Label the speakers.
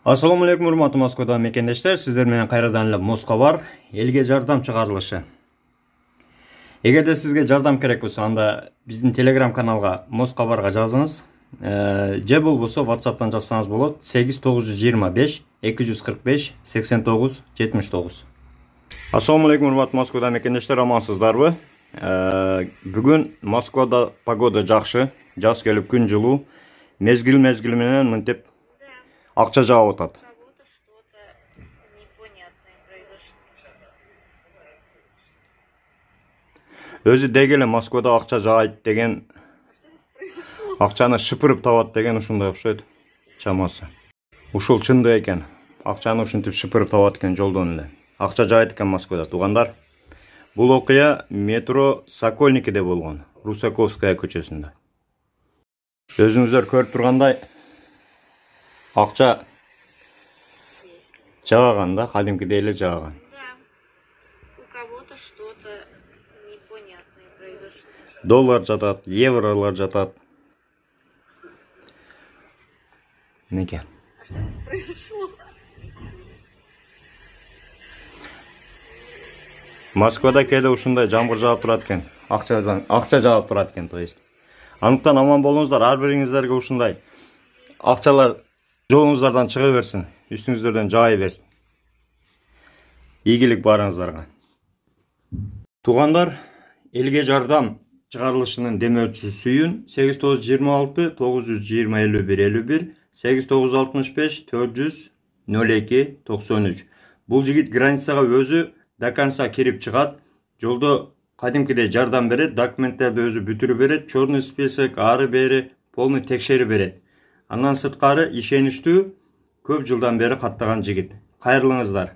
Speaker 1: Assalamu alaikum урматтуу Москвада мекендештер, сиздер менен кайрадан эле Москва элге жардам чыгарылышы. Эгерде сизге жардам керек болсо, анда биздин Telegram каналга Москвага жазыңыз. Же болбосо WhatsApp'tan жазсаңыз болот. 8925 245 89 79. Assalamu alaikum урматтуу Москвада мекендештер, амансыздарбы? Бүгүн Москвада погода жакшы, жаз келип күн жылуу, мезгил менен мынтип акча жаап атат. Өзү дегеле Москвада акча жаайт деген, акчаны шыпырып табат деген ушундай окшойт чамасы. Ушул чындык экен. Акчаны ушинтип шыпырып табат экен жолдон эле. Акча жаайт экен Москвада, туугандар. Бул окуя метро Сокольникиде болгон, Русаковская көчөсүндө. Өзүңүздөр көрүп тургандай, акча жааган да, кадимкидей эле жааган.
Speaker 2: У кого-то что-то непонятное произошло.
Speaker 1: Доллар жатат, евролар жатат. Неке?
Speaker 2: А что произошло?
Speaker 1: Москвада кээде ушундай жамгыр жаап турат экен. Акча жаап турат экен, то есть. Андыктан аман болуңуздар, ар бириңиздерге ушундай акчалар жолуңуздардан чыга берсин, үстүңүздөрдөн жаай берсин. Ийгилик барыңыздарга. Туугандар, элге жардам чыгарылышынын демөөрчүсүйүн 8926 920 51 51 8965 400 02 93. Бул жигит границага өзү до конца кирип чыгат. Жолдо кадимкидей жардам берет, документтерди өзү бүтүрүп берет, черный список, ары бери полный текшерип берет. Андан сырткары ишеничтүү, көп жылдан бери каттаган жигит. Кайрылыңыздар.